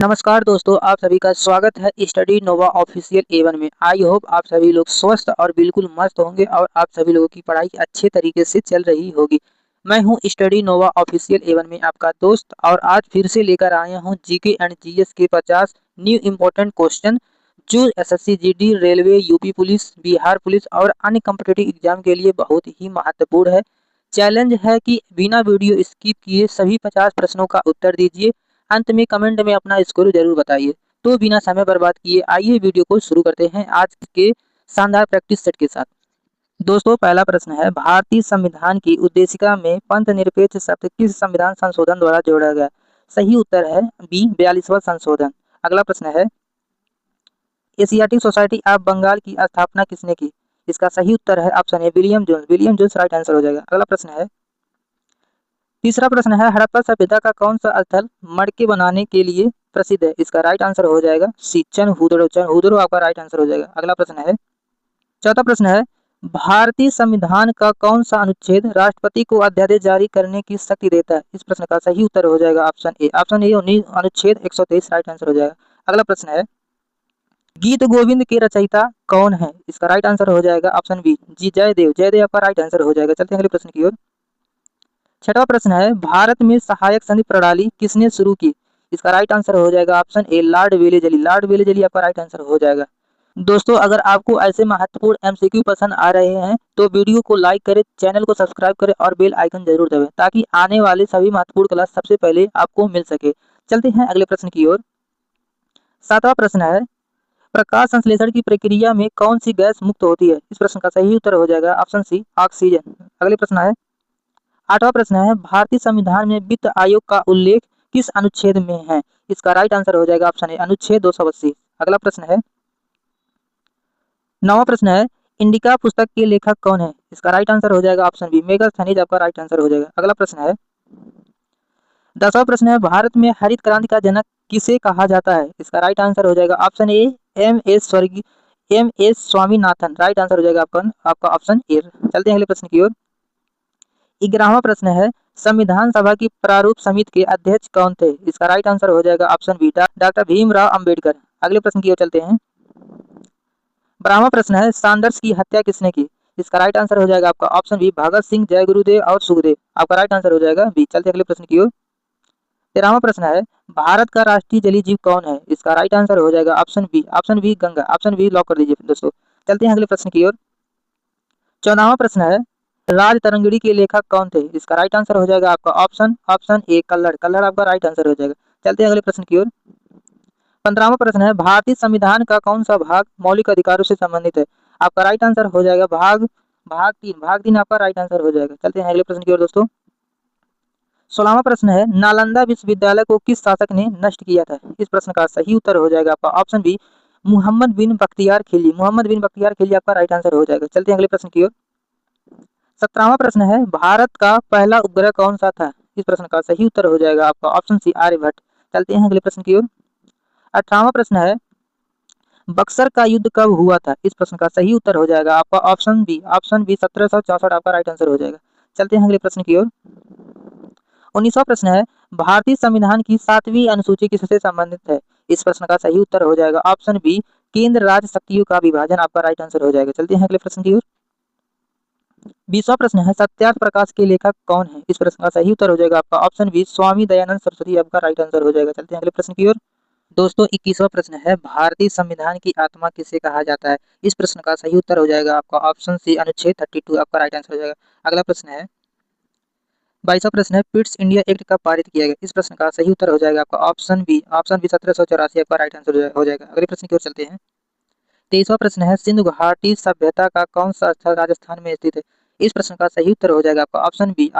नमस्कार दोस्तों, आप सभी का स्वागत है स्टडी नोवा ऑफिशियल A1 में। आई होप आप सभी लोग स्वस्थ और बिल्कुल मस्त होंगे और आप सभी लोगों की पढ़ाई अच्छे तरीके से चल रही होगी। मैं हूं स्टडी नोवा ऑफिशियल A1 में आपका दोस्त और आज फिर से लेकर आया हूं जीके एंड जीएस के 50 न्यू इम्पोर्टेंट क्वेश्चन जो SSC GD, railway, UP police, Bihar police और अन्य कॉम्पिटिटिव एग्जाम के लिए बहुत ही महत्वपूर्ण है। चैलेंज है कि बिना वीडियो स्किप किए सभी 50 प्रश्नों का उत्तर दीजिए। अंत में कमेंट में अपना स्कोर जरूर बताइए। तो बिना समय बर्बाद किए आइए वीडियो को शुरू करते हैं आज के शानदार प्रैक्टिस सेट के साथ। दोस्तों, पहला प्रश्न है, भारतीय संविधान की उद्देशिका में पंथ निरपेक्ष शब्द किस संविधान संशोधन द्वारा जोड़ा गया? सही उत्तर है बी, 42वां संशोधन। अगला प्रश्न है, एशियाटिक सोसाइटी ऑफ बंगाल की स्थापना किसने की? इसका सही उत्तर है option A, William Jones. William Jones right answer हो जाएगा। अगला प्रश्न है, तीसरा प्रश्न है, हड़प्पा सभ्यता का कौन सा स्थल मडके बनाने के लिए प्रसिद्ध है? इसका राइट आंसर हो जाएगा सी, चनहुदड़ो। चनहुदड़ो आपका राइट आंसर हो जाएगा। अगला प्रश्न है, चौथा प्रश्न है, भारतीय संविधान का कौन सा अनुच्छेद राष्ट्रपति को अध्यादेश जारी करने की शक्ति देता है? इस प्रश्न का सही उत्तर हो जाएगा ऑप्शन ए। ऑप्शन ए अनुच्छेद 123 राइट आंसर हो जाएगा। अगला प्रश्न है, गीत गोविंद के रचयिता कौन है? इसका राइट आंसर हो जाएगा ऑप्शन बी, जी जयदेव। जयदेव आपका राइट आंसर हो जाएगा। चलते हैं अगले प्रश्न की ओर। छठवां प्रश्न है, भारत में सहायक संधि प्रणाली किसने शुरू की? इसका राइट आंसर हो जाएगा ऑप्शन ए, लॉर्ड वेलेजली। लॉर्ड वेलेजली आपका राइट आंसर हो जाएगा। दोस्तों, अगर आपको ऐसे महत्वपूर्ण एमसीक्यू पसंद आ रहे हैं तो वीडियो को लाइक करें, चैनल को सब्सक्राइब करें और बेल आइकन जरूर दबाएं ताकि आने वाले सभी महत्वपूर्ण क्लास सबसे पहले आपको मिल सके। चलते हैं अगले प्रश्न की ओर। सातवां प्रश्न है, प्रकाश संश्लेषण की प्रक्रिया में कौन सी गैस मुक्त होती है? इस प्रश्न का सही उत्तर हो जाएगा ऑप्शन सी, ऑक्सीजन। अगले प्रश्न है, आठवां प्रश्न है, भारतीय संविधान में वित्त आयोग का उल्लेख किस अनुच्छेद में है? इसका राइट आंसर हो जाएगा ऑप्शन ए, अनुच्छेद 280। अगला प्रश्न है, नौवां प्रश्न है, इंडिका पुस्तक के लेखक कौन है? इसका राइट आंसर हो जाएगा ऑप्शन बी, मेगास्थनीज आपका राइट आंसर हो जाएगा। अगला प्रश्न है, 10वां प्रश्न है, भारत में हरित क्रांति का जनक किसे कहा जाता है? इसका राइट आंसर हो जाएगा option A, M S Swaminathan. Right answer हो जाएगा आपका ऑप्शन ए। चलते हैं अगले प्रश्न की ओर। 11वां प्रश्न है, संविधान सभा की प्रारूप समिति के अध्यक्ष कौन थे? इसका राइट आंसर हो जाएगा option B, doctor Bhimrao Ambedkar. अगले प्रश्न की ओर चलते हैं। 12वां प्रश्न है, सैंडर्स की हत्या किसने की? इसका राइट आंसर हो जाएगा आपका ऑप्शन बी, भगत सिंह, जय गुरुदेव और सुखदेव। आपका राइट आंसर हो जाएगा बी। चलते हैं अगले प्रश्न की ओर। 13वां प्रश्न है, भारत का राष्ट्रीय जलीय जीव कौन है? इसका राइट आंसर हो जाएगा option B Ganga. Option B lock कर दीजिए दोस्तों। चलते हैं अगले प्रश्न की ओर। 14वां प्रश्न है, राज तरंगिणी के लेखक कौन थे? इसका राइट आंसर हो जाएगा आपका ऑप्शन ए, कल्लड़। कल्लड़ आपका राइट आंसर हो जाएगा। चलते हैं अगले प्रश्न की ओर। 15वां प्रश्न है, भारतीय संविधान का कौन सा भाग मौलिक अधिकारों से संबंधित है? आपका राइट आंसर हो जाएगा भाग तीन आपका राइट आंसर हो जाएगा। चलते हैं अगले प्रश्न की ओर दोस्तों। 16वां प्रश्न है, नालंदा विश्वविद्यालय को किस शासक ने नष्ट किया था? इस प्रश्न का सही उत्तर हो जाएगा आपका ऑप्शन बी, मोहम्मद बिन बख्तियार खिलजी। मोहम्मद बिन बख्तियार खिलजी आपका राइट आंसर हो जाएगा। चलते हैं अगले प्रश्न की ओर। 17वां प्रश्न है, भारत का पहला उपग्रह कौन सा था? इस प्रश्न का सही उत्तर हो जाएगा आपका ऑप्शन सी, आर्यभट्ट। चलते हैं अगले प्रश्न की ओर। 18वां प्रश्न है, बक्सर का युद्ध कब हुआ था? इस प्रश्न का सही उत्तर हो जाएगा आपका ऑप्शन बी 1764। आपका राइट आंसर हो जाएगा। चलते हैं अगले प्रश्न की ओर। 19वां प्रश्न है, भारतीय संविधान की 7वीं अनुसूची किससे संबंधित है? इस प्रश्न का सही उत्तर हो जाएगा ऑप्शन बी, केंद्र राज्य शक्तियों का विभाजन। आपका राइट आंसर हो जाएगा। चलते हैं अगले प्रश्न की ओर। 20वां प्रश्न है, सत्यार्थ प्रकाश के लेखक कौन है? इस प्रश्न का सही उत्तर हो जाएगा आपका ऑप्शन बी, स्वामी दयानंद सरस्वती। आपका राइट आंसर हो जाएगा। चलते हैं अगले प्रश्न की ओर। दोस्तों, 21वां प्रश्न है, भारतीय संविधान की आत्मा किसे कहा जाता है? इस प्रश्न का सही उत्तर हो जाएगा आपका ऑप्शन सी, अनुच्छेद 32। आपका राइट आंसर हो जाएगा। अगला प्रश्न है, 22वां प्रश्न है, पिट्स इंडिया एक्ट कब पारित किया गया? इस प्रश्न का सही उत्तर हो जाएगा आपका ऑप्शन बी 1784। आपका राइट आंसर हो जाएगा। अगले प्रश्न की ओर चलते हैं। 23वां प्रश्न है, सिंधु घाटी सभ्यता का कौन सा स्थल राजस्थान में स्थित है? इस प्रश्न का सही उत्तर हो जाएगा आपका ऑप्शन बी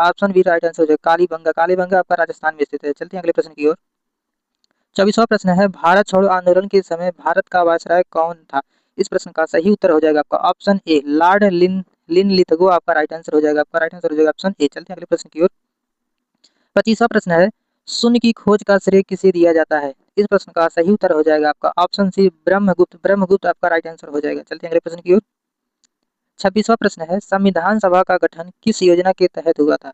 राइट आंसर हो जाएगा, कालीबंगा। कालीबंगा आपका राजस्थान में स्थित है। चलते हैं अगले प्रश्न की ओर। 24वां प्रश्न है, भारत छोड़ो आंदोलन के समय भारत का वायसराय कौन था? इस प्रश्न का सही उत्तर हो जाएगा आपका ऑप्शन ए, लॉर्ड लिनलिथगो। आपका राइट आंसर हो जाएगा। आपका राइट आंसर हो जाएगा ऑप्शन ए। चलते हैं अगले प्रश्न की ओर। 25वां प्रश्न है, शून्य की खोज का श्रेय किसे दिया जाता है? इस प्रश्न का सही उत्तर हो जाएगा आपका ऑप्शन सी, ब्रह्मगुप्त। ब्रह्मगुप्त आपका राइट आंसर हो जाएगा। चलते हैं अगले प्रश्न की ओर। 26वां प्रश्न है, संविधान सभा का गठन किस योजना के तहत हुआ था?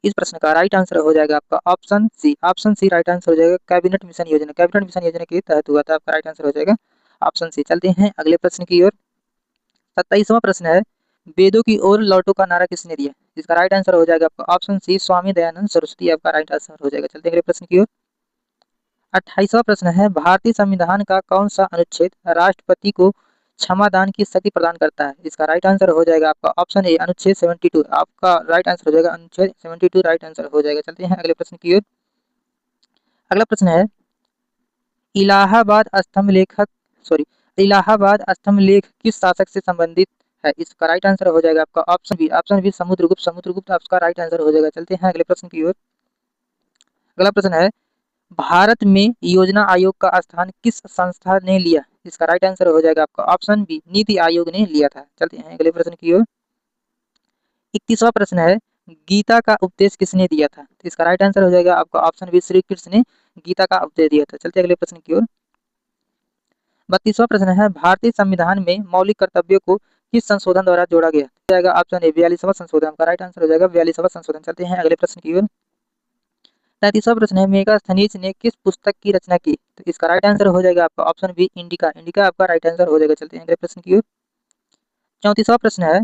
इस प्रश्न का राइट आंसर हो जाएगा आपका option C. Option C right answer हो जाएगा। कैबिनेट मिशन योजना, कैबिनेट मिशन योजना के तहत हुआ था। आपका राइट आंसर हो जाएगा ऑप्शन सी। चलते हैं अगले प्रश्न की ओर। 27वां प्रश्न है, वेदों की ओर लौटो का नारा किसने दिया? इसका राइट आंसर हो जाएगा आपका ऑप्शन सी, स्वामी दयानंद सरस्वती। आपका राइट आंसर हो जाएगा। चलते हैं अगले प्रश्न की ओर। 28वां प्रश्न है, भारतीय संविधान का कौन सा अनुच्छेद राष्ट्रपति को क्षमादान की शक्ति प्रदान करता है? इसका राइट आंसर हो जाएगा आपका ऑप्शन ए, अनुच्छेद 72। आपका राइट आंसर हो जाएगा अनुच्छेद 72 राइट आंसर हो जाएगा। चलते हैं अगले प्रश्न की ओर। अगला प्रश्न है, इलाहाबाद स्तंभ लेखक इलाहाबाद स्तंभ लेख किस शासक से संबंधित है? इसका राइट आंसर हो जाएगा आपका option B. Option B, Samudragupta. Samudragupta आपका राइट आंसर हो जाएगा। चलते हैं अगले प्रश्न की ओर। अगला प्रश्न है, भारत में योजना आयोग का स्थान किस संस्था ने लिया? इसका राइट आंसर हो जाएगा आपका ऑप्शन बी, नीति आयोग ने लिया था। चलते हैं अगले प्रश्न की ओर। 31वां प्रश्न है, गीता का उपदेश किसने दिया था? इसका राइट आंसर हो जाएगा आपका ऑप्शन बी, श्री कृष्ण ने गीता का उपदेश दिया था। चलते हैं अगले प्रश्न की ओर। 32वां प्रश्न है, भारतीय संविधान में मौलिक कर्तव्यों को किस संशोधन द्वारा जोड़ा गया? जाएगा ऑप्शन ए, 42वां संशोधन। आपका राइट आंसर हो जाएगा 42वां संशोधन। चलते हैं अगले प्रश्न की ओर। 33वां प्रश्न है, मेगास्थनीज ने किस पुस्तक की रचना की? तो इसका राइट आंसर हो जाएगा आपका ऑप्शन बी, इंडिका। इंडिका आपका राइट आंसर हो जाएगा। चलते हैं अगले प्रश्न की ओर। 34वां प्रश्न है,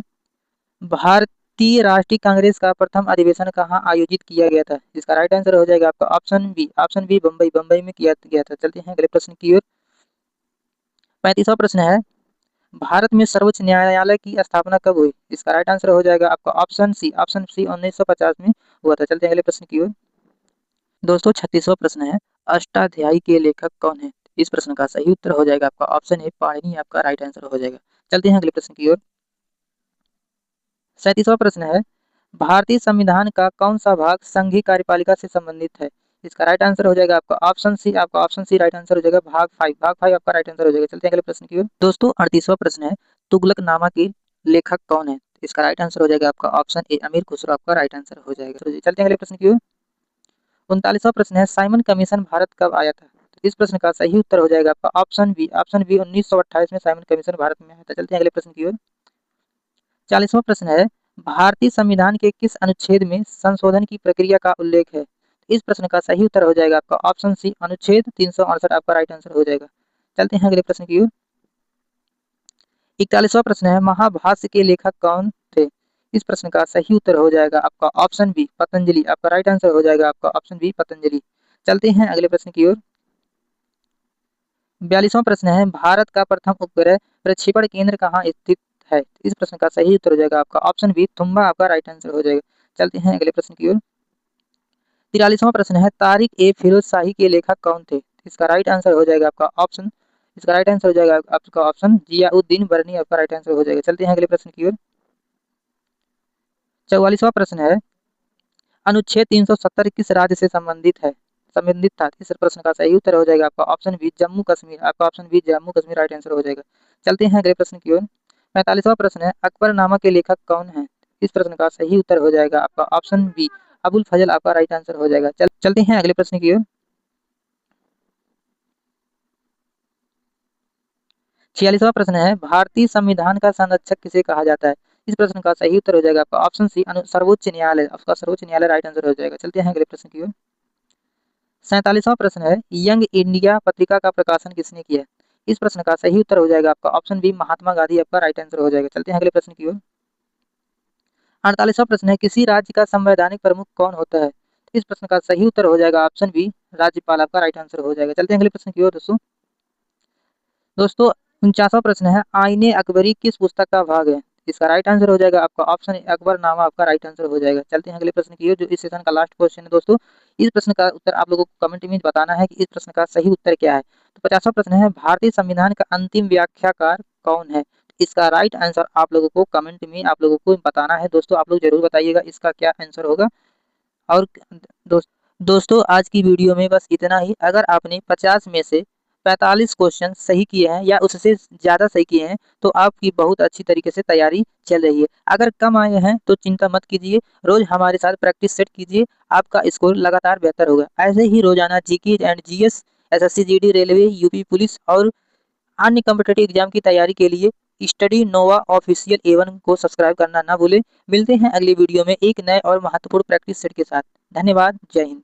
भारतीय राष्ट्रीय कांग्रेस का प्रथम अधिवेशन कहाँ आयोजित किया गया था? इसका राइट आंसर हो जाएगा आपका ऑप्शन बी। ऑप्शन बी, बम्बई। बम्बई में किया गया था। चलते हैं अगले प्रश्न की ओर। 35वां प्रश्न है, भारत में सर्वोच्च न्यायालय की स्थापना कब हुई? इसका राइट आंसर हो जाएगा आपका ऑप्शन सी। ऑप्शन सी, 1950 में हुआ था। चलते हैं अगले प्रश्न की ओर। दोस्तों 36वां प्रश्न है, अष्टाध्यायी के लेखक कौन है? इस प्रश्न का सही उत्तर हो जाएगा आपका ऑप्शन ए, पाणिनि। आपका राइट आंसर हो जाएगा। चलते हैं अगले प्रश्न की ओर। 37वां प्रश्न है, भारतीय संविधान का कौन सा भाग संघीय कार्यपालिका से संबंधित है? इसका राइट आंसर हो जाएगा आपका ऑप्शन सी। आपका ऑप्शन सी राइट आंसर हो जाएगा भाग 5। भाग 5 आपका राइट आंसर हो जाएगा। चलते हैं अगले प्रश्न की ओर। दोस्तों 38वां प्रश्न है, तुगलकनामा के लेखक कौन है? इसका राइट आंसर हो जाएगा आपका ऑप्शन ए, अमीर खुसरो। आपका राइट आंसर हो जाएगा। चलते हैं अगले प्रश्न की ओर। 39वां प्रश्न है, साइमन कमीशन भारत कब आया था? तो इस प्रश्न का सही उत्तर हो जाएगा आपका ऑप्शन बी। ऑप्शन बी, 1928 में साइमन कमीशन भारत में आया था। चलते हैं अगले प्रश्न की ओर। 40वां प्रश्न है, भारतीय संविधान के किस अनुच्छेद में संशोधन की प्रक्रिया का उल्लेख है? इस प्रश्न का सही उत्तर हो जाएगा आपका ऑप्शन सी, अनुच्छेद 368। आपका राइट आंसर हो जाएगा। चलते हैं अगले प्रश्न की ओर। 41वां प्रश्न है, महाभाष्य के लेखक कौन थे? इस प्रश्न का सही उत्तर हो जाएगा आपका ऑप्शन बी, पतंजलि। आपका राइट आंसर हो जाएगा आपका ऑप्शन बी, पतंजलि। चलते हैं अगले प्रश्न की ओर। 42वां प्रश्न है, भारत का प्रथम उपग्रह प्रक्षेपण केंद्र कहाँ स्थित है? इस प्रश्न का सही उत्तर हो जाएगा आपका ऑप्शन बी, तुम्बा। आपका राइट आंसर हो जाएगा। चलते हैं अगले प्रश्न की ओर। 43वां प्रश्न है, तारिक ए फिरोज शाही के लेखक कौन थे? इसका राइट आंसर हो जाएगा आपका ऑप्शन इसका राइट आंसर हो जाएगा आपका ऑप्शन जियाउद्दीन बरनी। आपका राइट आंसर हो जाएगा। चलते हैं अगले प्रश्न की ओर। 44वां प्रश्न है, अनुच्छेद 370 किस राज्य से संबंधित था? इस प्रश्न का सही उत्तर हो जाएगा आपका ऑप्शन बी, जम्मू कश्मीर। आपका option B, Jammu Kashmir right answer हो जाएगा। चलते हैं अगले प्रश्न की ओर। 45वां प्रश्न है, अकबरनामा के लेखक कौन है? इस प्रश्न का सही उत्तर हो जाएगा आपका ऑप्शन बी, अबुल फजल। आपका राइट आंसर हो जाएगा। चलते हैं अगले प्रश्न की ओर। 46वां प्रश्न है, भारतीय संविधान का संरक्षक किसे कहा जाता है? इस प्रश्न का सही उत्तर हो जाएगा आपका ऑप्शन सी, सर्वोच्च न्यायालय। आपका सर्वोच्च न्यायालय राइट आंसर हो जाएगा। चलते हैं अगले प्रश्न की ओर। 47वां प्रश्न है, यंग इंडिया पत्रिका का प्रकाशन किसने किया है? इस प्रश्न का सही उत्तर हो जाएगा आपका ऑप्शन बी, महात्मा गांधी। आपका राइट आंसर हो जाएगा। चलते हैं अगले प्रश्न की ओर। 48वां प्रश्न है, किसी राज्य का संवैधानिक प्रमुख कौन होता है? इस प्रश्न का सही उत्तर हो जाएगा ऑप्शन बी, राज्यपाल। आपका राइट आंसर हो जाएगा। चलते हैं अगले प्रश्न की ओर। दोस्तों 49वां प्रश्न है, आईने अकबरी किस पुस्तक का भाग है? इसका राइट आंसर हो जाएगा आपका ऑप्शन अकबरनामा। आपका राइट आंसर हो जाएगा। चलते हैं अगले प्रश्न की ओर, जो इस सेशन का लास्ट क्वेश्चन है। दोस्तों इस प्रश्न का उत्तर आप लोगों को कमेंट में बताना है कि इस प्रश्न का सही उत्तर क्या है। तो 50वां प्रश्न है, भारतीय संविधान का अंतिम व्याख्याकार कौन है? इसका राइट आंसर आप लोगों को कमेंट में आप लोगों को बताना है। दोस्तों आप लोग जरूर बताइएगा इसका क्या आंसर होगा। और दोस्तों आज की वीडियो में बस इतना ही। अगर आपने 50 में से 45 क्वेश्चन सही किए हैं या उससे ज़्यादा सही किए हैं तो आपकी बहुत अच्छी तरीके से तैयारी चल रही है। अगर कम आए हैं तो चिंता मत कीजिए, रोज हमारे साथ प्रैक्टिस सेट कीजिए, आपका स्कोर लगातार बेहतर होगा। ऐसे ही रोजाना GK and GS, SSC GD, railway, UP police और अन्य कॉम्पिटिटिव एग्जाम की तैयारी के लिए स्टडी नोवा ऑफिशियल A1 को सब्सक्राइब करना ना भूलें। मिलते हैं अगली वीडियो में एक नए और महत्वपूर्ण प्रैक्टिस सेट के साथ। धन्यवाद। जय हिंद।